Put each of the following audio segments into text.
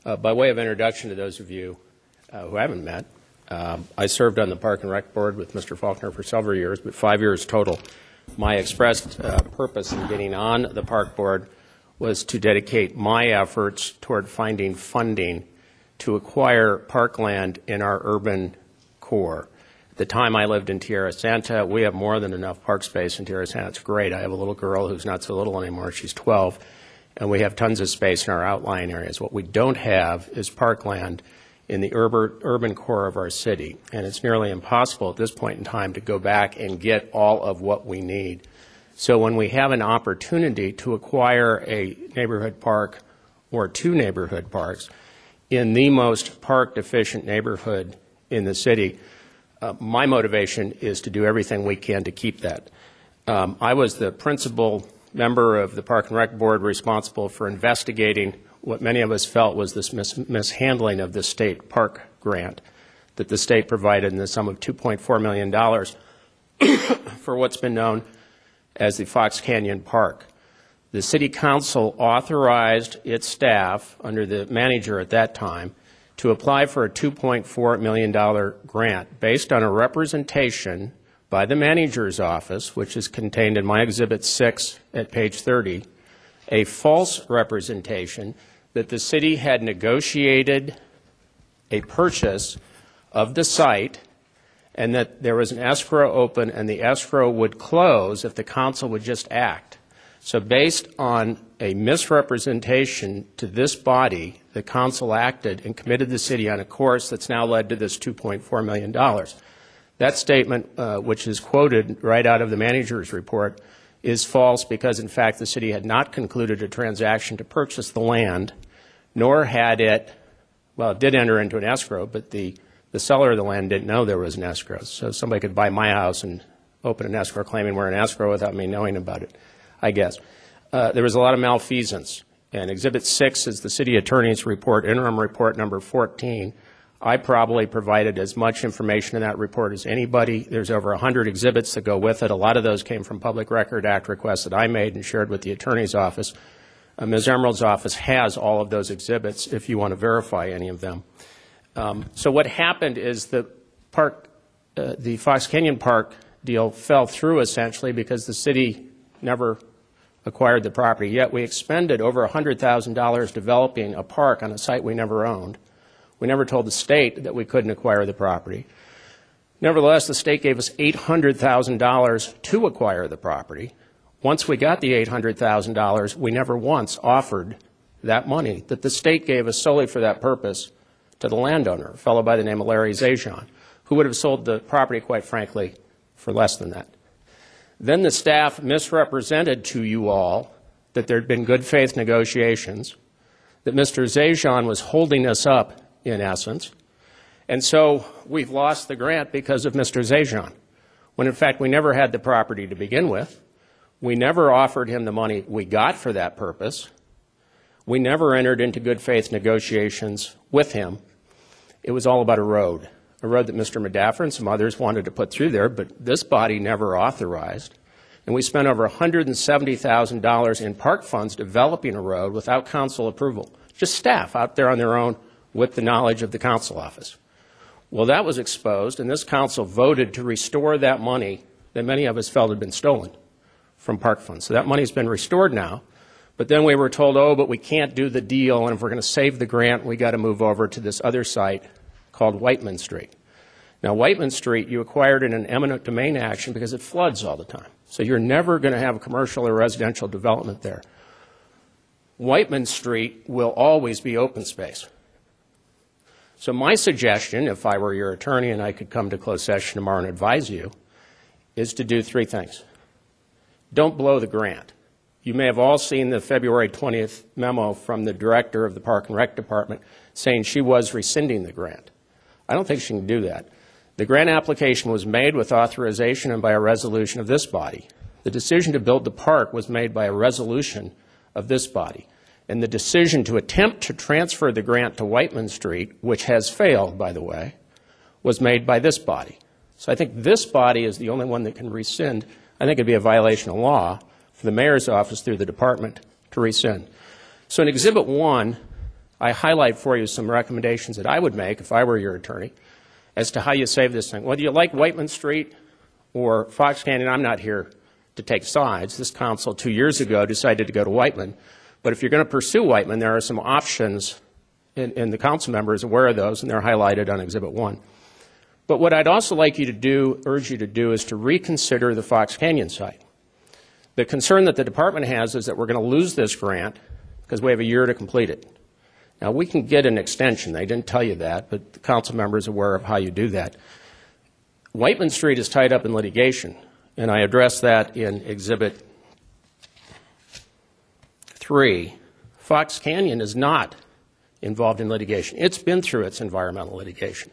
By way of introduction to those of you who haven't met, I served on the Park and Rec Board with Mr. Faulkner for several years, but 5 years total. My expressed purpose in getting on the Park Board was to dedicate my efforts toward finding funding to acquire parkland in our urban core. At the time I lived in Tierra Santa, we have more than enough park space in Tierra Santa. It's great. I have a little girl who's not so little anymore. She's 12. And we have tons of space in our outlying areas. What we don't have is parkland in the urban core of our city. And it's nearly impossible at this point in time to go back and get all of what we need. So when we have an opportunity to acquire a neighborhood park or two neighborhood parks in the most park-deficient neighborhood in the city, my motivation is to do everything we can to keep that. I was the principal member of the Park and Rec Board responsible for investigating what many of us felt was this mishandling of the state park grant that the state provided in the sum of $2.4 million for what's been known as the Fox Canyon Park. The City Council authorized its staff, under the manager at that time, to apply for a $2.4 million grant based on a representation by the manager's office, which is contained in my Exhibit 6 at page 30, a false representation that the city had negotiated a purchase of the site and that there was an escrow open and the escrow would close if the council would just act. So based on a misrepresentation to this body, the council acted and committed the city on a course that's now led to this $2.4 million. That statement, which is quoted right out of the manager's report, is false because, in fact, the city had not concluded a transaction to purchase the land, nor had it, well, it did enter into an escrow, but the seller of the land didn't know there was an escrow. So somebody could buy my house and open an escrow claiming we're in escrow without me knowing about it, I guess. There was a lot of malfeasance. And Exhibit 6 is the city attorney's report, interim report number 14. I probably provided as much information in that report as anybody. There's over 100 exhibits that go with it. A lot of those came from Public Record Act requests that I made and shared with the attorney's office. Ms. Emerald's office has all of those exhibits if you want to verify any of them. So what happened is the Fox Canyon Park deal fell through essentially because the city never acquired the property. Yet we expended over $100,000 developing a park on a site we never owned. We never told the state that we couldn't acquire the property. Nevertheless, the state gave us $800,000 to acquire the property. Once we got the $800,000, we never once offered that money that the state gave us solely for that purpose to the landowner, a fellow by the name of Larry Zajon, who would have sold the property, quite frankly, for less than that. Then the staff misrepresented to you all that there had been good faith negotiations, that Mr. Zajon was holding us up, in essence, and so we've lost the grant because of Mr. Zajon, when in fact we never had the property to begin with. We never offered him the money we got for that purpose. We never entered into good faith negotiations with him. It was all about a road that Mr. Medaffer and some others wanted to put through there, but this body never authorized. And we spent over $170,000 in park funds developing a road without council approval, just staff out there on their own with the knowledge of the council office. Well, that was exposed, and this council voted to restore that money that many of us felt had been stolen from park funds. So that money's been restored now, but then we were told, oh, but we can't do the deal, and if we're going to save the grant, we got to move over to this other site called Whiteman Street. Now, Whiteman Street, you acquired in an eminent domain action because it floods all the time. So you're never going to have a commercial or residential development there. Whiteman Street will always be open space. So my suggestion, if I were your attorney and I could come to closed session tomorrow and advise you, is to do three things. Don't blow the grant. You may have all seen the February 20th memo from the director of the Park and Rec Department saying she was rescinding the grant. I don't think she can do that. The grant application was made with authorization and by a resolution of this body. The decision to build the park was made by a resolution of this body. And the decision to attempt to transfer the grant to Whiteman Street, which has failed, by the way, was made by this body. So I think this body is the only one that can rescind. I think it would be a violation of law for the mayor's office through the department to rescind. So in Exhibit 1, I highlight for you some recommendations that I would make if I were your attorney as to how you save this thing. Whether you like Whiteman Street or Fox Canyon, I'm not here to take sides. This council 2 years ago decided to go to Whiteman. But if you're going to pursue Whiteman, there are some options, and the council member is aware of those, and they're highlighted on Exhibit 1. But what I'd also like you to do, urge you to do, is to reconsider the Fox Canyon site. The concern that the department has is that we're going to lose this grant because we have a year to complete it. Now, we can get an extension. They didn't tell you that, but the council member is aware of how you do that. Whiteman Street is tied up in litigation, and I address that in Exhibit 3. Fox Canyon is not involved in litigation. It's been through its environmental litigation.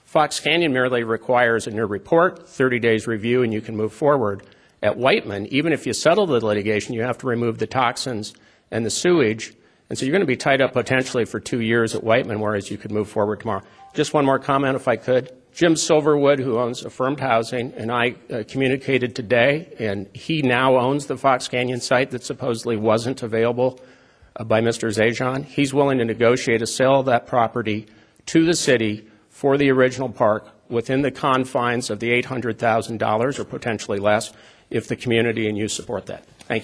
Fox Canyon merely requires a new report, 30 days review, and you can move forward. At Whiteman, even if you settle the litigation, you have to remove the toxins and the sewage, and so you're going to be tied up potentially for 2 years at Whiteman, whereas you could move forward tomorrow. Just one more comment, if I could. Jim Silverwood, who owns Affirmed Housing, and I communicated today, and he now owns the Fox Canyon site that supposedly wasn't available by Mr. Zajan. He's willing to negotiate a sale of that property to the city for the original park within the confines of the $800,000 or potentially less if the community and you support that. Thank you.